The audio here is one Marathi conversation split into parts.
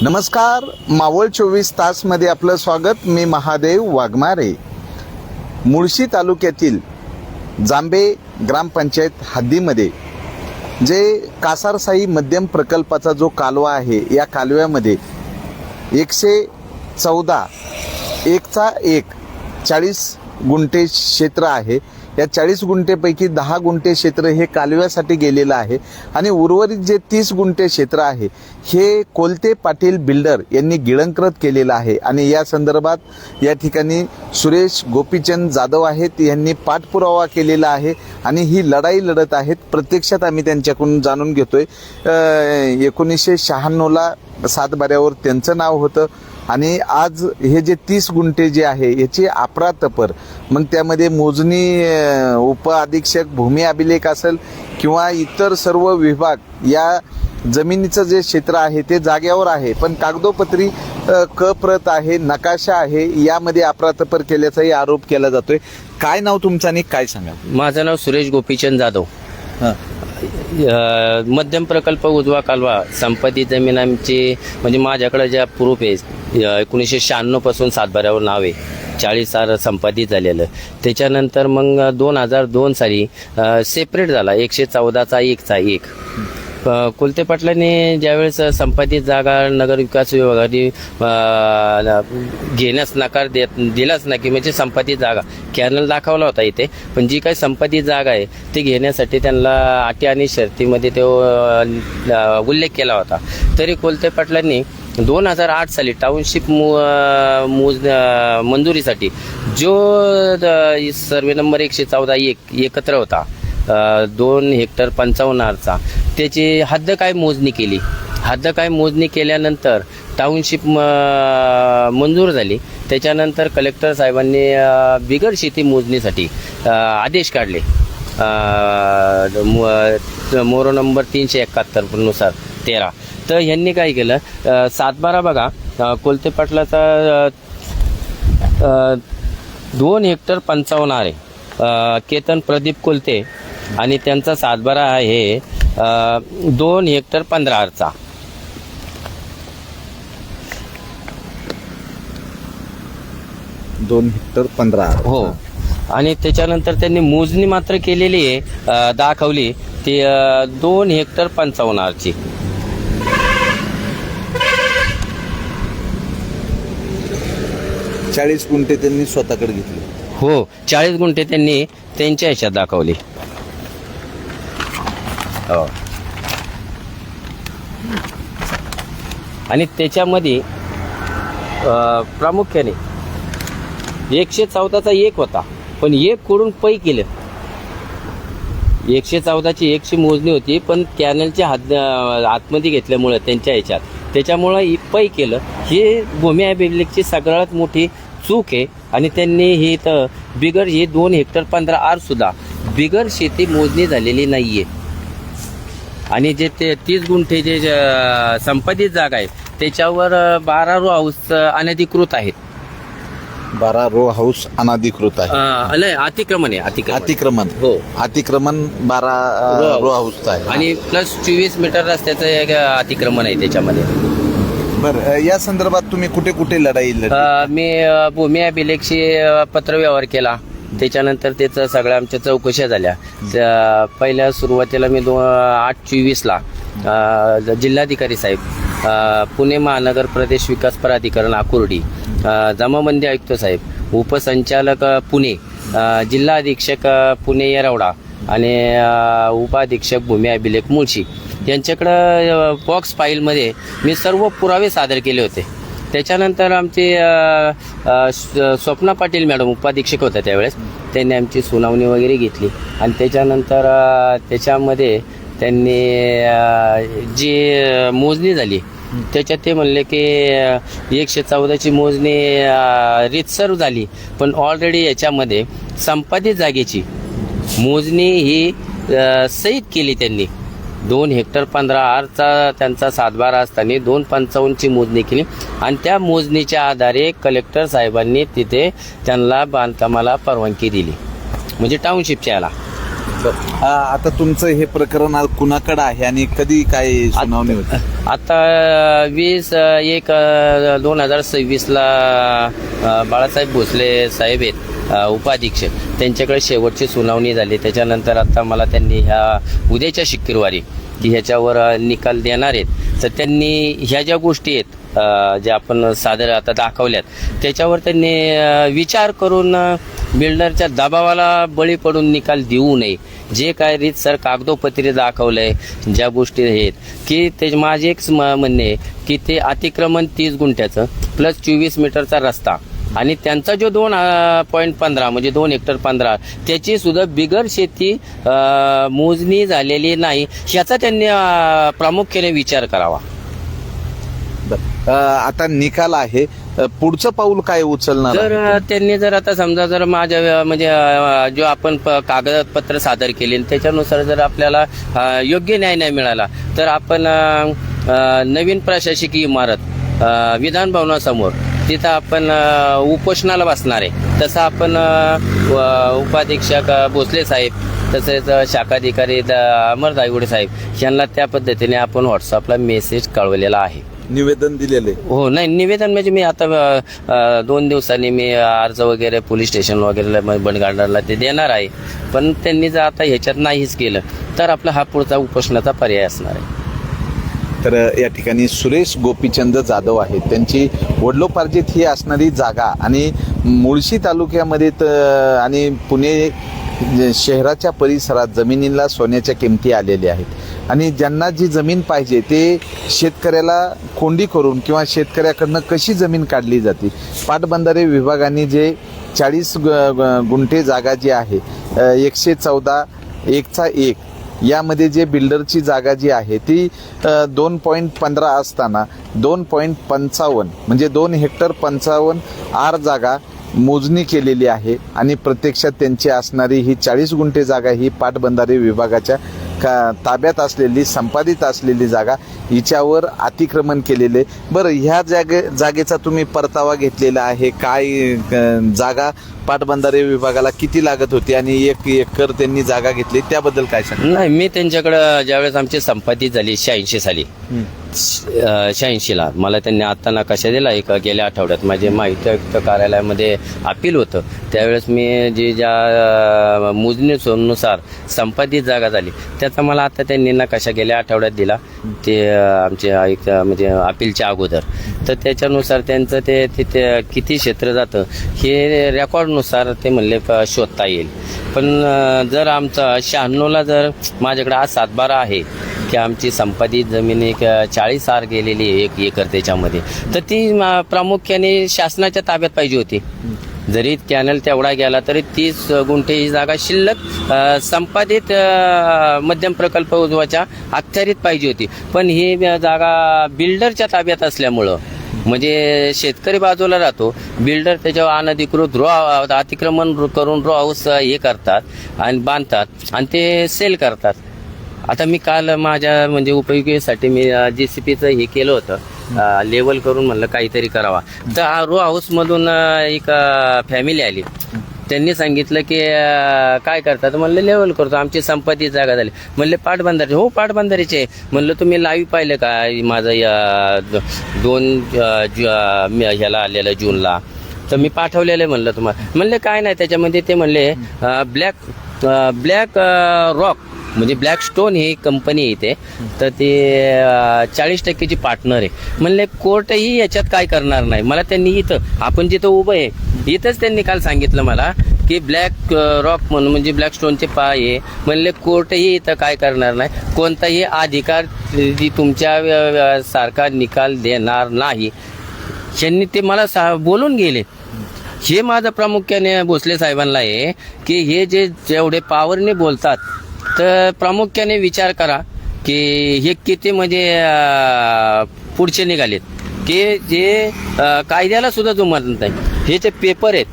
नमस्कार, मावळ 24 तासमध्ये आपलं स्वागत. मी महादेव वाघमारे. मुळशी तालुक्यातील जांबे ग्रामपंचायत हद्दीमध्ये जे कासारसाई मध्यम प्रकल्पाचा जो कालवा आहे, या कालव्यामध्ये 114 एकचा एक 40 गुंठे क्षेत्र आहे. या 40 गुंठेपैकी 10 गुंठे क्षेत्र हे कालव्यासाठी गेलेलं आहे आणि उर्वरित जे 30 गुंठे क्षेत्र आहे हे कोलते पाटील बिल्डर यांनी गिळंकृत केलेलं आहे. आणि या संदर्भात या ठिकाणी सुरेश गोपीचंद जाधव आहेत, यांनी पाठपुरावा केलेला आहे आणि ही लढाई लढत आहेत. प्रत्यक्षात आम्ही त्यांच्याकडून जाणून घेतोय. 1996ला सातबाऱ्यावर त्यांचं नाव होतं आणि आज हे जे 30 गुंठे जे आहे याची अफरातफर, मग त्यामध्ये मोजणी उप अधीक्षक भूमी अभिलेख असेल किंवा इतर सर्व विभाग, या जमिनीचं जे क्षेत्र आहे ते जाग्यावर आहे, पण कागदोपत्री क प्रत आहे, नकाशा आहे, यामध्ये अफरातफर केल्याचाही आरोप केला जातोय. काय नाव तुमचं आणि काय सांगा? माझं नाव सुरेश गोपीचंद जाधव. मध्यम प्रकल्प उजवा कालवा संपादित जमीन आमची, म्हणजे माझ्याकडे ज्या प्रूफ आहे 1996 पासून सातबाऱ्यावर नाव आहे, 40 साल संपादित झालेलं. त्याच्यानंतर मग 2002 साली सेपरेट झाला 114चा 1चा 1. कोलते पाटलांनी ज्यावेळेस संपादित जागा नगरविकास विभागाने घेण्यास नकार दिलाच नाही, की म्हणजे संपादित जागा कॅनल दाखवला होता इथे, पण जी काही संपादित जागा आहे ती घेण्यासाठी त्यांना अटी आणि शर्तीमध्ये तो उल्लेख केला होता. तरी कोलते पाटलांनी 2008 साली टाउनशिप मंजुरीसाठी जो सर्वे नंबर 114 एकत्र होता 2 हेक्टर 55 आरचा, त्याची हद्द काय मोजणी केली. हद्द काय मोजणी केल्यानंतर टाउनशिप मंजूर झाली. त्याच्यानंतर कलेक्टर साहेबांनी बिगर शेती मोजणीसाठी आदेश काढले मोरो नंबर 371 नुसार 13. तर ह्यांनी काय केलं, सातबारा बघा, कोलते पाटलाचा 2 हेक्टर 55 आरे, केतन प्रदीप कोलते, आणि त्यांचा सातबारा आहे 2 हेक्टर 15 आरचा. दोन हेक्टर 15 हो. आणि त्याच्यानंतर त्यांनी मोजणी मात्र केलेली आहे, दाखवली ती 2 हेक्टर 55 आरची. 40 गुंठे त्यांनी स्वतःकडे घेतले. हो, 40 गुंठे त्यांनी त्यांच्या ह्याच्यात दाखवली. हो. आणि त्याच्यामध्ये प्रामुख्याने 114चा 1 होता, पण 1 कडून पै केलं. 114ची 1ची मोजणी होती, पण कॅनलच्या आतमध्ये घेतल्यामुळं त्यांच्या ह्याच्यात, त्याच्यामुळं पै केलं. ही भूमी अभिलेखची सगळ्यात मोठी चूक आहे. आणि त्यांनी ही तर बिगर हे 2 हेक्टर 15 आर सुद्धा बिगर शेती मोजणी झालेली नाहीये. आणि जे ते 30 गुंठे जे संपादित जागा आहे त्याच्यावर 12 रो हाऊस अनधिकृत आहेत. 12 रो हाऊस अनधिकृत आहे. नाही, अतिक्रमण आहे. अतिक्रमण. हो, अतिक्रमण 12 रो हाऊसचं आहे. आणि प्लस 24 मीटर रस्त्याचं एक अतिक्रमण आहे त्याच्यामध्ये. बरं, या संदर्भात तुम्ही कुठे कुठे लढाई लढली? मी भूमी अभिलेखशी पत्रव्यवहार केला. त्याच्यानंतर त्याचं सगळ्या आमच्या चौकशा झाल्या. पहिल्या सुरुवातीला मी 8/24ला जिल्हाधिकारी साहेब, पुणे महानगर प्रदेश विकास प्राधिकरण आकुर्डी, जमाबंदी आयुक्त साहेब, उपसंचालक पुणे, जिल्हा अधीक्षक पुणे येरवडा आणि उपाधीक्षक भूमी अभिलेख मुळशी यांच्याकडं बॉक्स फाईलमध्ये मी सर्व पुरावे सादर केले होते. त्याच्यानंतर आमचे स्वप्ना पाटील मॅडम उपाधीक्षक होत्या त्यावेळेस, त्यांनी आमची सुनावणी वगैरे घेतली. आणि त्याच्यानंतर त्याच्यामध्ये त्यांनी जी मोजणी झाली त्याच्यात ते म्हणले की 114ची मोजणी रीतसर झाली, पण ऑलरेडी याच्यामध्ये संपादित जागेची मोजणी ही सहित केली त्यांनी. 2 हेक्टर 15 आरचा त्यांचा सातबारा असताना 255ची मोजणी केली. आणि त्या मोजणीच्या आधारे कलेक्टर साहेबांनी तिथे त्यांना बांधकामाला परवानगी दिली, म्हणजे टाउनशिपच्या याला. आता तुमचं हे प्रकरण कुणाकडे आहे आणि कधी काय सुनावणी होती? आता 20/1/2026 बाळासाहेब भोसले साहेब आहेत उपाधीक्षक, त्यांच्याकडे शेवटची सुनावणी झाली. त्याच्यानंतर आता मला त्यांनी ह्या उद्याच्या शुक्रवारी की ह्याच्यावर निकाल देणार आहेत. तर त्यांनी ह्या ज्या गोष्टी आहेत ज्या आपण सादर आता दाखवल्यात त्याच्यावर त्यांनी विचार करून बिल्डरच्या दबावाला बळी पडून निकाल देऊ नये. जे काय रीतसर कागदोपत्री दाखवलंय ज्या गोष्टी आहेत की ते माझे एक म्हणणे आहे की ते अतिक्रमण 30 गुंठ्याचं प्लस 24 मीटरचा रस्ता आणि त्यांचा जो 2.15 म्हणजे 2 हेक्टर 15 त्याची सुद्धा बिगर शेती मोजणी झालेली नाही, ह्याचा त्यांनी प्रामुख्याने विचार करावा. आता निकाल आहे, पुढचं पाऊल काय उचलणार? जर त्यांनी जर आता समजा जर माझ्या म्हणजे जो आपण कागदपत्र सादर केले त्याच्यानुसार जर आपल्याला योग्य न्याय नाही मिळाला तर आपण नवीन प्रशासकीय इमारत विधान भवनासमोर तिथं आपण उपोषणाला बसणार आहे. तसं आपण उपाधीक्षक भोसले साहेब तसेच शाखाधिकारी अमर दायगुडे साहेब यांना त्या पद्धतीने आपण व्हॉट्सअपला मेसेज कळवलेला आहे, निवेदन दिलेले. हो नाही निवेदन म्हणजे मी आता 2 दिवसांनी मी अर्ज वगैरे पोलीस स्टेशन वगैरे बनगार्डनला ते देणार आहे. पण त्यांनी जर आता ह्याच्यात नाहीच केलं तर आपला हा पुढचा उपोषणाचा पर्याय असणार आहे. तर या ठिकाणी सुरेश गोपीचंद जाधव आहेत, त्यांची वडलोपार्जित ही असणारी जागा आणि मुळशी तालुक्यामध्ये आणि पुणे शहराच्या परिसरात जमिनीला सोन्याच्या किमती आलेल्या आहेत आणि ज्यांना जी जमीन पाहिजे ते शेतकऱ्याला कोंडी करून किंवा शेतकऱ्याकडनं कशी जमीन काढली जाते. पाटबंधारे विभागाने जे 40 गुंठे जागा जी आहे 114/1 यामध्ये जे बिल्डरची जागा जी आहे ती 2.15 असताना 2.55 म्हणजे 2 हेक्टर 55 आर जागा मोजणी केलेली आहे आणि प्रत्यक्षात त्यांची असणारी ही 40 गुंठे जागा ही पाटबंधारे विभागाच्या ताब्यात असलेली संपादित असलेली जागा हिच्यावर अतिक्रमण केलेले. बरं, ह्या जागेचा तुम्ही परतावा घेतलेला आहे काय? जागा पाटबंधारे विभागाला किती लागत होती आणि 1 एकर त्यांनी जागा घेतली त्याबद्दल काय सांगा? नाही, मी त्यांच्याकडं ज्यावेळेस आमची संपादित झाली 86 साली 86ला मला त्यांनी आता नकाशा दिला एक गेल्या आठवड्यात माझे माहिती आयुक्त कार्यालयामध्ये अपील होतं. त्यावेळेस मी जी ज्या मोजणीनुसार संपादित जागा झाली त्याचा मला आता त्यांनी नकाशा गेल्या आठवड्यात दिला ते आमचे आयुक्त म्हणजे अपीलच्या अगोदर. तर त्याच्यानुसार त्यांचं ते तिथे किती क्षेत्र जातं हे रेकॉर्डनुसार ते म्हणले शोधता येईल. पण जर आमचा 96ला जर माझ्याकडे आज 7/12 आहे की आमची संपादित जमीन एक 40 आर गेलेली आहे 1 एकर त्याच्यामध्ये, तर ती प्रामुख्याने शासनाच्या ताब्यात पाहिजे होती. जरी कॅनल तेवढा गेला तरी 30 गुंठे ही जागा शिल्लक संपादित मध्यम प्रकल्प उजवाच्या अखत्यारीत पाहिजे होती. पण ही जागा बिल्डरच्या ताब्यात असल्यामुळं म्हणजे शेतकरी बाजूला राहतो, बिल्डर त्याच्यावर अनधिकृत अतिक्रमण करून रो हाऊस हे करतात आणि बांधतात आणि ते सेल करतात. आता मी काल माझ्या म्हणजे उपयोगीसाठी मी JCPचं हे केलं होतं लेवल करून म्हणलं काहीतरी करावा. तर रो हाऊसमधून एक फॅमिली आली, त्यांनी सांगितलं की काय करतात म्हणलं लेवल करतो, आमची संपादित जागा झाली. म्हणले पाटबंधारे, हो पाटबंधारेचे. म्हणलं तुम्ही लाईव्ह पाहिलं का माझं 2 ह्याला आलेलं जूनला, तर मी पाठवलेलं म्हणलं तुम्हाला. म्हणले काय नाही त्याच्यामध्ये, ते म्हणले ब्लॅक रॉक म्हणजे ब्लॅक स्टोन ही कंपनी इथे, तर ते 40% पार्टनर आहे. म्हणले कोर्टही याच्यात काय करणार नाही. मला त्यांनी इथं आपण जिथं उभं आहे इथंच त्यांनी काल सांगितलं मला की ब्लॅक रॉक म्हणून म्हणजे ब्लॅक स्टोनचे आहे. म्हणले कोर्टही इथं काय करणार नाही, कोणताही अधिकार तुमच्या सारखा निकाल देणार नाही. त्यांनी ते मला बोलून गेले. हे माझं प्रामुख्याने भोसले साहेबांना आहे की हे जे जेवढे पावरने बोलतात तर प्रामुख्याने विचार करा की हे किती म्हणजे पुढचे निघालेत की जे कायद्याला सुद्धा जुमानत नाही. हे जे पेपर आहेत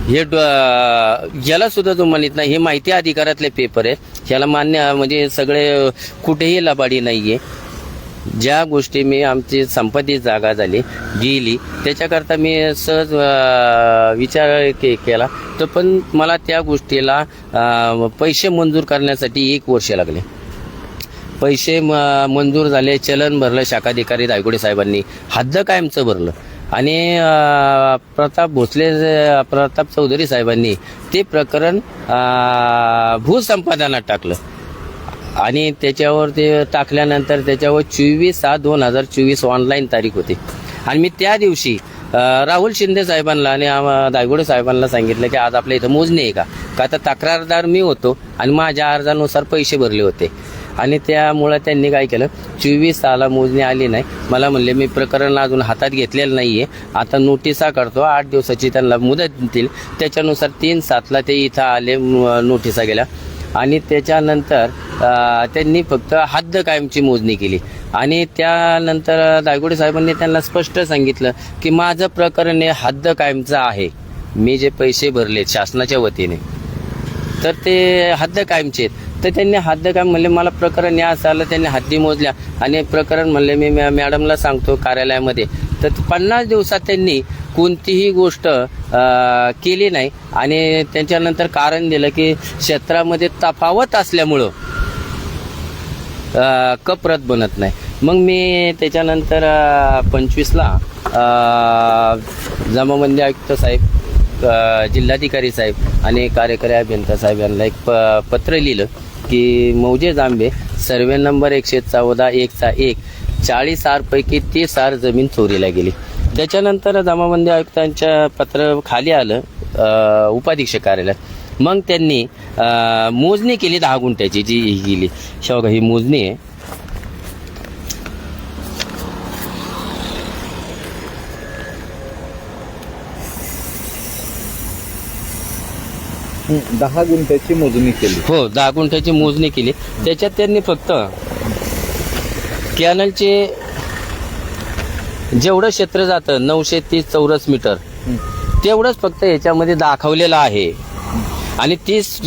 हे याला सुद्धा जुमानत नाही. हे माहिती अधिकारातले पेपर आहेत, ह्याला मान्य म्हणजे सगळे कुठेही लबाडी नाही आहे. ज्या गोष्टी मी आमची संपत्ती जागा झाली गेली त्याच्याकरता मी सहज विचार केला तर पण मला त्या गोष्टीला पैसे मंजूर करण्यासाठी 1 वर्ष लागले. पैसे मंजूर झाले, चलन भरलं शाखाधिकारी दायगुडे साहेबांनी, हद्द कायमचं भरलं आणि प्रताप चौधरी साहेबांनी ते प्रकरण भूसंपादनात टाकलं आणि त्याच्यावर ते टाकल्यानंतर त्याच्यावर 24/6/2024 ऑनलाईन तारीख होती आणि मी त्या दिवशी राहुल शिंदे साहेबांना आणि दायगुडे साहेबांना सांगितलं की आज आपल्या इथं मोजणी आहे का आता तक्रारदार मी होतो आणि माझ्या अर्जानुसार पैसे भरले होते आणि त्यामुळं त्यांनी काय केलं 24/6 मोजणी आली नाही. मला म्हणले मी प्रकरण अजून हातात घेतलेलं नाही आहे, आता नोटिसा करतो, 8 दिवसाची त्यांना मुदत देतील. त्याच्यानुसार 3/7 ते इथं आले, नोटिसा गेल्या आणि त्याच्यानंतर त्यांनी फक्त हद्द कायमची मोजणी केली आणि त्यानंतर दायगुडे साहेबांनी त्यांना स्पष्ट सांगितलं की माझं प्रकरण हे हद्द कायमचं आहे, मी जे पैसे भरले शासनाच्या वतीने तर ते हद्द कायमचे आहेत. तर त्यांनी हद्द कायम म्हणले, मला प्रकरण या असं आलं, त्यांनी हद्दी मोजल्या आणि प्रकरण म्हणले मी मॅडमला सांगतो कार्यालयामध्ये. तर 50 दिवसात त्यांनी कोणतीही गोष्ट केली नाही आणि त्याच्यानंतर कारण दिलं की क्षेत्रामध्ये तफावत असल्यामुळं कप्रत बनत नाही. मग मी त्याच्यानंतर 25ला जमाबंदी आयुक्त साहेब, जिल्हाधिकारी साहेब आणि कार्यकारी अभियंता साहेब यांना एक पत्र लिहिलं की मौजे जांबे सर्वे नंबर 114/1 40 आरपैकी 30 आर जमीन चोरीला गेली. त्याच्यानंतर जमाबंदी आयुक्तांच्या पत्र खाली आलं उपाधीक्षक कार्यालयात. मग त्यांनी मोजणी केली 10 गुंठ्याची जी गेली. शेवगा ही मोजणी आहे. हं, 10 गुंठ्याची मोजणी केली. हो, 10 गुंठ्याची मोजणी केली. त्याच्यात त्यांनी फक्त कॅनलचे जेवढं क्षेत्र जातं 930 चौरस मीटर तेवढंच फक्त याच्यामध्ये दाखवलेलं आहे आणि 30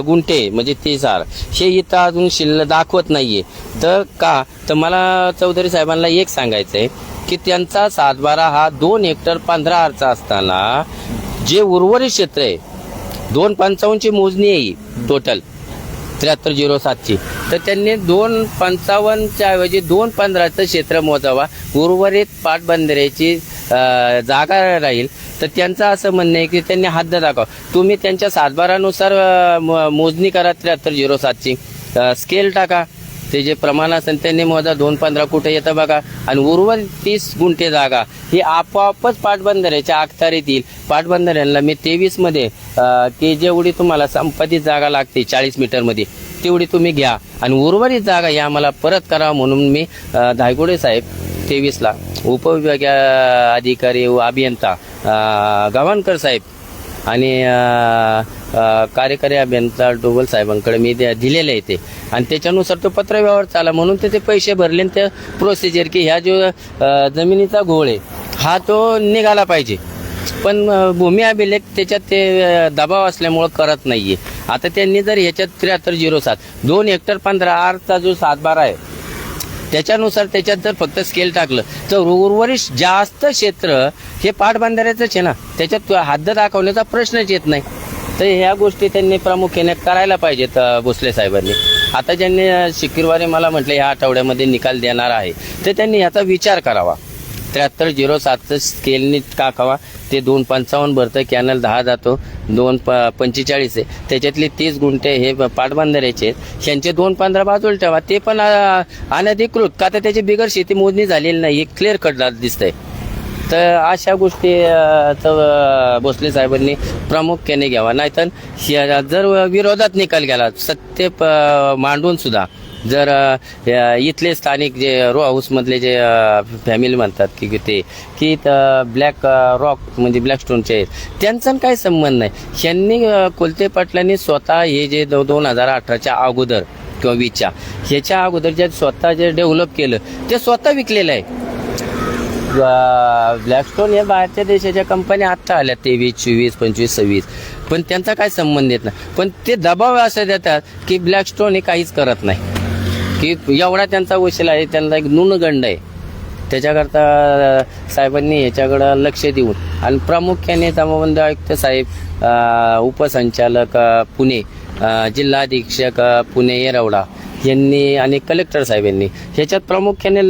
गुंठे म्हणजे 30 आर हे इथं अजून शिल्लक दाखवत नाहीये. तर का तर मला चौधरी साहेबांना एक सांगायचं आहे की त्यांचा 7/12 हा 2 हेक्टर 15 आरचा असताना जे उर्वरित क्षेत्र आहे 255ची मोजणी आहे टोटल 7307ची, तर त्यांनी 255च्या ऐवजी 215चं क्षेत्र मोजावा, उर्वरित पाटबंधाऱ्याची जागा राहील. तर त्यांचं असं म्हणणं आहे की त्यांनी हद्द दाखवा. तुम्ही त्यांच्या 7/12नुसार मोजणी करा 7307ची, स्केल टाका, ते जे प्रमाण असेल त्यांनी मोजा, 215 कुठे येतं बघा आणि उर्वरित 30 गुंठे जागा ही आपोआपच पाटबंधाऱ्याच्या अखत्यारीत येईल. पाटबंधाऱ्यांना मी 23मध्ये की जेवढी तुम्हाला संपत्ती जागा लागते 40 मीटरमध्ये तेवढी तुम्ही घ्या आणि उर्वरित जागा ही आम्हाला परत करा म्हणून मी दायगुडे साहेब 23ला उपविभागीय अधिकारी व अभियंता गव्हाणकर साहेब आणि कार्यकारी अभियंता डोबल साहेबांकडे मी दिलेले आहे ते आणि त्याच्यानुसार तो पत्रव्यवहार चाला म्हणून ते पैसे भरले. त्या प्रोसिजर की ह्या जो जमिनीचा घोळ आहे हा तो निघाला पाहिजे, पण भूमी अभिलेख त्याच्यात ते दबाव असल्यामुळं करत नाहीये. आता त्यांनी जर ह्याच्यात 7307 2 हेक्टर 15 आरचा जो 7/12 आहे त्याच्यानुसार त्याच्यात जर फक्त स्केल टाकलं तर उर्वरित जास्त क्षेत्र हे पाटबंधाऱ्याचंच आहे ना, त्याच्यात हद्द दाखवण्याचा प्रश्नच येत नाही. तर ह्या गोष्टी त्यांनी प्रामुख्याने करायला पाहिजेत भोसले साहेबांनी. आता ज्यांनी शुक्रवारी मला म्हटलं ह्या आठवड्यामध्ये निकाल देणार आहे तर त्यांनी ह्याचा विचार करावा. 7307चं स्केलनी टाकावा, ते 255 भरतं, कॅनल 10 जातो, 245 आहे, त्याच्यातले 30 गुंठे हे पाटबंधाऱ्याचे आहेत, ह्यांचे 215 बाजूला ठेवा. ते पण अनधिकृत का तर त्याची बिगर शेती मोजणी झालेली नाही, हे क्लिअर कट दिसतंय. तर अशा गोष्टी भोसले साहेबांनी प्रामुख्याने घ्यावा. नाहीतर जर विरोधात निकाल गेला सत्य मांडून सुद्धा जर इथले स्थानिक जे रो हाऊसमधले जे फॅमिली म्हणतात की ते की ब्लॅक रॉक म्हणजे ब्लॅक स्टोनचे आहेत त्यांचा काही संबंध नाही. ह्यांनी कोलते पाटलांनी स्वतः हे जे 2018च्या अगोदर किंवा 20च्या ह्याच्या अगोदर जे स्वतः जे डेव्हलप केलं ते स्वतः विकलेलं आहे. ब्लॅकस्टोन या बाहेरच्या देशाच्या कंपन्या आत्ता आल्या 23, 24, 25, 26, पण त्यांचा काय संबंध येत नाही. पण ते दबाव असं देतात की ब्लॅकस्टोन हे काहीच करत नाही की एवढा त्यांचा वशील आहे, त्यांना एक न्यूनगंड आहे. त्याच्याकरता साहेबांनी याच्याकडं लक्ष देऊन आणि प्रामुख्याने जमाबंदी आयुक्त साहेब, उपसंचालक पुणे, जिल्हा अधीक्षक पुणे येरवडा यांनी आणि कलेक्टर साहेबांनी ह्याच्यात प्रामुख्याने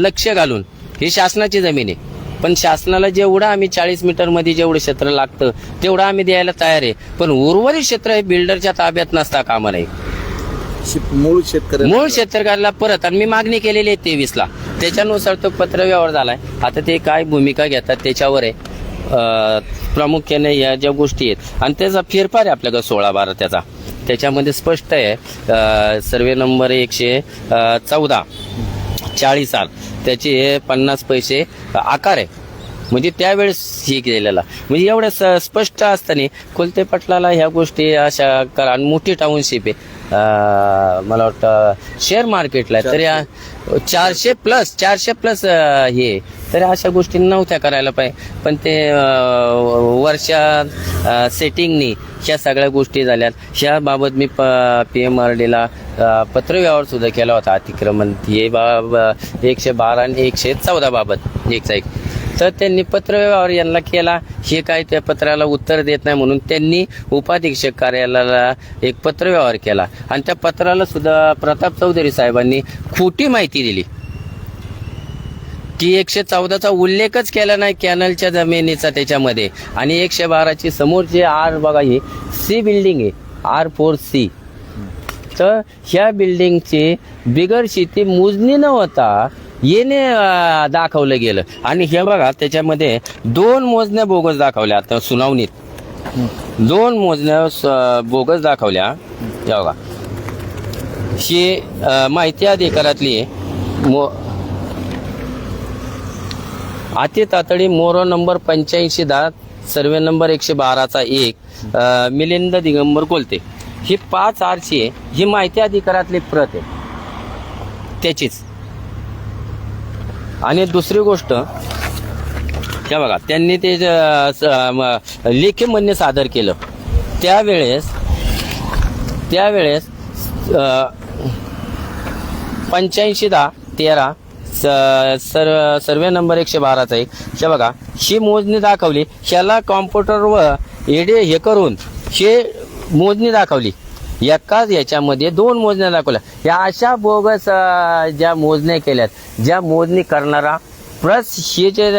लक्ष घालून, ही शासनाची जमीन आहे, पण शासनाला जेवढं आम्ही 40 मीटरमध्ये जेवढं क्षेत्र लागतं तेवढं आम्ही द्यायला तयार आहे. पण उर्वरित क्षेत्र हे बिल्डरच्या ताब्यात नसता कामा नये. मूळ शेतकऱ्याला परत, आणि मी मागणी केलेली आहे 23ला, त्याच्यानुसार तो पत्रव्यवहार झालाय. आता ते काय भूमिका घेतात त्याच्यावर आहे. प्रामुख्याने या ज्या गोष्टी आहेत आणि त्याचा फेरफार आहे आपल्याकडे 16-12 त्याच्यामध्ये स्पष्ट आहे. सर्वे नंबर 114 40 साल त्याचे 50 पैसे आकार आहे. म्हणजे त्यावेळेस हे केलेला, म्हणजे एवढं स्पष्ट असताना कोलते पाटलाला ह्या गोष्टी अशा करा. आणि मोठी टाउनशिप आहे, मला वाटतं शेअर मार्केटला तरी 400 प्लस हे, तरी अशा गोष्टी नव्हत्या करायला पाहिजे. पण ते वर्षा सेटिंगनी ह्या सगळ्या गोष्टी झाल्यात. ह्याबाबत मी PMRDला पत्रव्यवहार सुद्धा केला होता. अतिक्रमण हे 112 आणि 114 बाबत एक तर त्यांनी पत्रव्यवहार यांना केला. हे काय त्या पत्राला उत्तर देत नाही म्हणून त्यांनी उपाधीक्षक कार्यालयाला एक पत्रव्यवहार केला आणि त्या पत्राला सुद्धा प्रताप चौधरी साहेबांनी खोटी माहिती दिली की 114चा उल्लेखच केला नाही कॅनलच्या जमिनीचा त्याच्यामध्ये. आणि 112ची समोरची बघा, ही C बिल्डिंग आहे, R4C. तर ह्या बिल्डिंगची बिगर शेती मोजणी न होता येणे दाखवलं गेलं. आणि हे बघा त्याच्यामध्ये 2 मोजण्या बोगस दाखवल्या. आता सुनावणीत 2 मोजण्या बोगस दाखवल्या. हे बघा, ही माहिती अधिकारातली अति तातडी मोरो नंबर 8510 सर्वे नंबर 112चा 1 मिलिंद दिगंबर कोलते, ही 5 आरची आहे. ही माहिती अधिकारातली प्रत आहे त्याचीच. आणि दुसरी गोष्ट हे बघा, त्यांनी ते लेखी म्हणणे सादर केलं त्यावेळेस 8510-13 सर्वे नंबर 112चा 1. हे बघा, ही मोजणी दाखवली. ह्याला कॉम्प्युटरवर एडे हे करून हे मोजणी दाखवली. एकाच याच्यामध्ये 2 मोजण्या दाखवल्या. या अशा बोगस ज्या मोजण्या केल्यात, ज्या मोजणी करणारा प्लस हे जे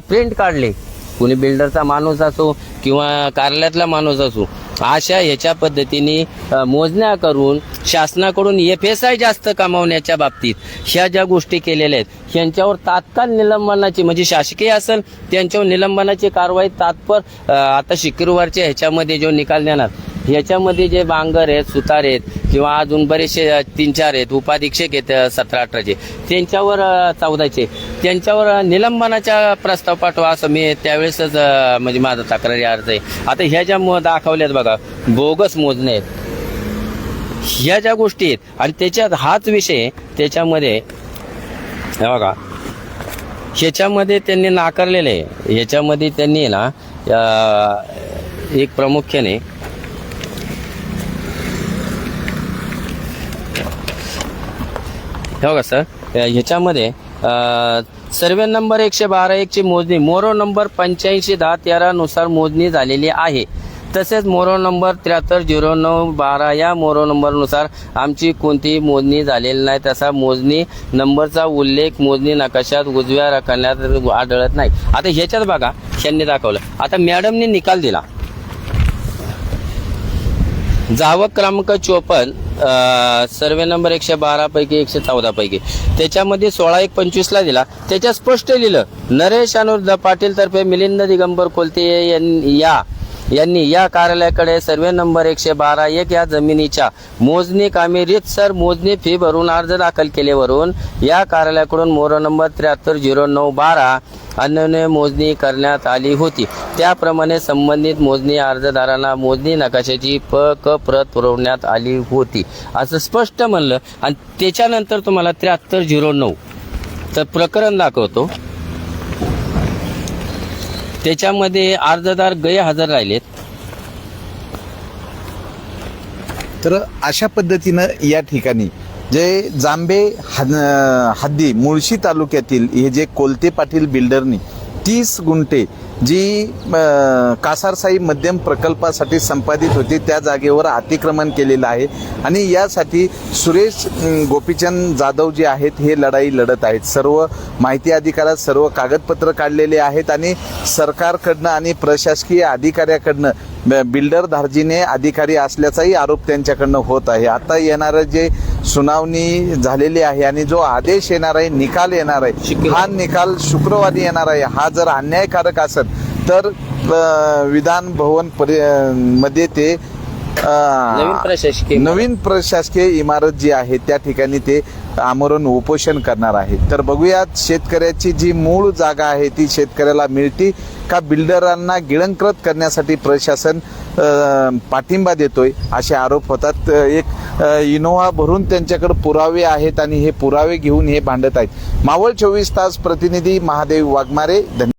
प्रिंट काढले, कुणी बिल्डरचा माणूस असो किंवा कार्यालयातला माणूस असो, अशा ह्याच्या पद्धतीने मोजण्या करून शासनाकडून FSI जास्त कमावण्याच्या बाबतीत ह्या ज्या गोष्टी केलेल्या आहेत, ह्यांच्यावर तात्काळ निलंबनाची, म्हणजे शासकीय असेल त्यांच्यावर निलंबनाची कारवाई तात्पर आता शुक्रवारच्या ह्याच्यामध्ये जो निकाल देणार, ह्याच्यामध्ये जे बांगर आहेत, सुतार आहेत किंवा अजून बरेचसे 3-4 आहेत, उपाधीक्षक आहेत 17-18चे, त्यांच्यावर 14चे, त्यांच्यावर निलंबनाचा प्रस्ताव पाठवा असं मी त्यावेळेसच म्हणजे माझा तक्रारी अर्ज आहे. आता ह्या ज्या दाखवल्यात बघा, बोगस मोजणे आहेत, ह्या ज्या गोष्टी आहेत आणि त्याच्यात हाच विषय त्याच्यामध्ये हे बघा, ह्याच्यामध्ये त्यांनी नाकारलेलं आहे. ह्याच्यामध्ये त्यांनी ना एक प्रामुख्याने हो का सर, ह्याच्यामध्ये सर्वे नंबर 112-1 ची मोजणी मोरो नंबर 8510-13 नुसार मोजणी झालेली आहे. तसेच मोरो नंबर 7309-12 या मोरो नंबरनुसार आमची कोणतीही मोजणी झालेली नाही. तसा मोजणी नंबरचा उल्लेख मोजणी नकाशात उजव्या रकान्यात आढळत नाही. आता ह्याच्यात बघा, यांनी दाखवलं. आता मॅडमने निकाल दिला, जावक क्रमांक 54 सर्वे नंबर 112 पैकी 114 पैकी त्याच्यामध्ये 16/1/25 दिला. त्याच्यात स्पष्ट लिहिलं, नरेश अनुरुद्ध पाटील तर्फे मिलिंद दिगंबर कोलते यांनी या कार्यालयाकडे सर्वे नंबर 112-1 या जमिनीच्या मोजणी कामे रीतसर मोजणी फी भरून अर्ज दाखल केल्यावरून या कार्यालयाकडून मोरो नंबर 7309-12 अन्य मोजणी करण्यात आली होती. त्याप्रमाणे संबंधित मोजणी अर्जदारांना मोजणी नकाशाची क प्रत पुरवण्यात आली होती असं स्पष्ट म्हणलं. आणि त्याच्यानंतर तुम्हाला 7309 तर प्रकरण दाखवतो. त्याच्यामध्ये अर्जदार गैरहजर राहिलेत. तर अशा पद्धतीनं या ठिकाणी जे जांभे हद्दी मुळशी तालुक्यातील हे जे कोलते पाटील बिल्डरनी 30 गुंठे जी कासारसाई मध्यम प्रकल्पासाठी संपादित होती त्या जागेवर अतिक्रमण केलेलं आहे आणि यासाठी सुरेश गोपीचंद जाधव जे आहेत हे लढाई लढत आहेत. सर्व माहिती अधिकारात सर्व कागदपत्र काढलेले आहेत आणि सरकारकडनं आणि प्रशासकीय अधिकाऱ्याकडनं बिल्डर धार्जिने अधिकारी असल्याचाही आरोप त्यांच्याकडनं होत आहे. आता येणारं जे सुनावणी झालेली आहे आणि जो आदेश येणार आहे, निकाल येणार आहे, हा निकाल शुक्रवारी येणार आहे. हा जर अन्यायकारक असेल तर विधान भवन मध्ये ते नवीन प्रशासकीय इमारत जी आहे त्या ठिकाणी ते आमरण उपोषण करणार आहे. तर बघूयात शेतकऱ्याची जी मूळ जागा आहे ती शेतकऱ्याला मिळती का बिल्डरांना गिळंकृत करण्यासाठी प्रशासन पाठिंबा देतोय असे आरोप होतात. एक इनोव्हा भरून त्यांच्याकडे पुरावे आहेत आणि हे पुरावे घेऊन हे भांडत आहेत. मावळ 24 तास प्रतिनिधी महादेव वाघमारे.